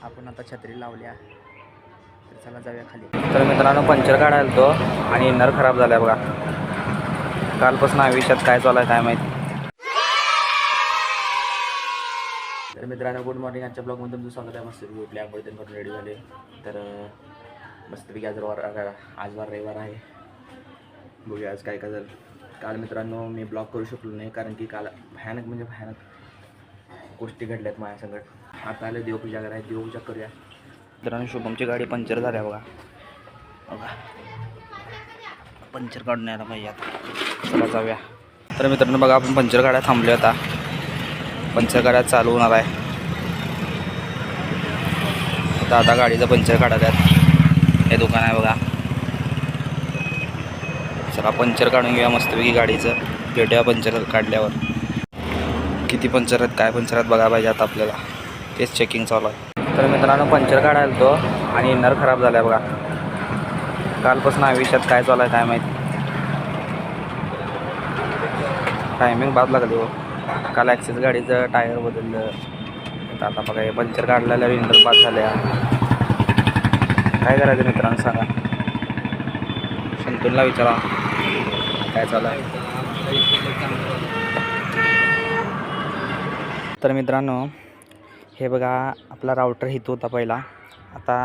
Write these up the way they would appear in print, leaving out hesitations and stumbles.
आपण आता छत्री लावल्या तर चला जाऊया खाली. तर मित्रांनो पंक्चर काढायला तो आणि इनर खराब झाला बघा. कालपासून आयुष्यात काय चालू आहे काय माहिती. तर मित्रांनो गुड मॉर्निंग. आजच्या ब्लॉगमध्ये तुमचं स्वागत आहे. मस्त उठले आंघोळ ते करून रेडी झाले. तर मस्तपैकी आज वार रविवार आहे. बघूया आज काय काय झालं. काल मित्रांनो मी ब्लॉग करू शकलो नाही कारण की काल भयानक गोष्टी घडल्यात माझ्या संगत. आता आलं देवपूजा करायला. देवपूजा करूया. मित्रांनो शुभमची गाडी पंक्चर झाल्या बघा. पंक्चर काढून यायला पाहिजे आता. चला जाऊया. तर मित्रांनो बघा आपण पंक्चर काढायला थांबले आता. पंक्चर काढायला चालू होणार आहे. आता गाडीचं पंक्चर काढायचं. हे दुकान आहे बघा. चला पंक्चर काढून घेऊया मस्तपैकी गाडीचं. भेटूया पंक्चर काढल्यावर. किती पंक्चर आहेत काय पंक्चर आहेत बघा पाहिजे आता आपल्याला. तेच चेकिंग चालू आहे. तर मित्रांनो पंक्चर काढायला तो आणि इनर खराब झाला बघा. कालपासून आयुष्यात काय चालू आहे काय माहिती. टायमिंग बाद लागली हो. काल ॲक्सेस गाडीचं टायर बदललं. आता बघा हे पंक्चर काढलेल्या इनर बाद झाल्या. काय करायचं मित्रांनो सांगा. संतूनला विचारा काय चालू आहे. तर मित्रांनो हे बघा आपला राऊटर हित होता पहिला. आता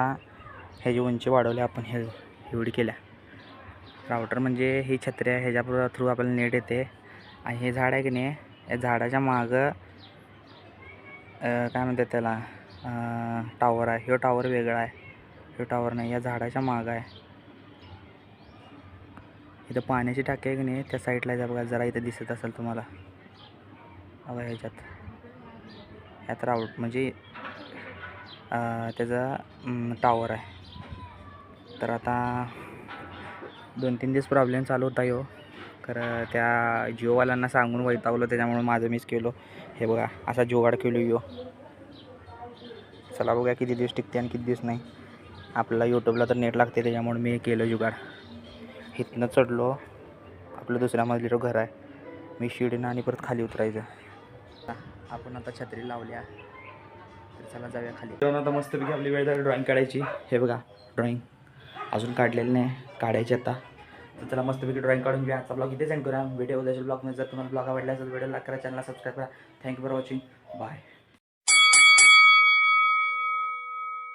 ह्याची उंची वाढवली आपण. एवढी केल्या. राऊटर म्हणजे ही छत्री आहे. ह्याच्या थ्रू आपल्याला नेट येते. आणि हे झाड आहे की नाही या झाडाच्या मागं काय म्हणतात त्याला टावर आहे. ह्यो टावर वेगळा आहे. ह्यो टावर नाही या झाडाच्या मागं आहे. इथं पाण्याची टाकी आहे की नाही त्या साईडला आहे बघा. जरा इथं दिसत असेल तुम्हाला बघा. ह्याच्यात ह्यात राऊट म्हणजे त्याचा टावर आहे. तर आता 2-3 दिवस प्रॉब्लेम चालू होता हो. खरं त्या जिओवाल्यांना सांगून वैतावलं त्याच्यामुळे माझं मिस केलो. हे बघा असा जुगाड केलो यो. चला बघा किती दिवस टिकते आणि किती दिवस नाही. आपल्याला यूट्यूबला तर नेट लागते त्याच्यामुळे मी केलं जुगाड. इथनं चढलो. आपलं दुसऱ्या मजलीचं घर आहे. मी शिडीनं आणि परत खाली उतरायचं. आपण आता छत्री लावल्या तर चला जाऊया खाली. तर आता मस्तपैकी आपली वेळ झाली ड्रॉईंग काढायची. हे बघा ड्रॉईंग अजून काढलेलं नाही. काढायची आता. तर चला मस्तपैकी ड्रॉईंग काढून घ्या. आजचा ब्लॉग इथे सेंड करूया. व्हिडिओ उद्याच्या ब्लॉगमध्ये जर तुम्हाला ब्लॉग आवडला असेल व्हिडिओ लाईक करा. चॅनलला सबस्क्राईब करा. Thank you for watching. बाय.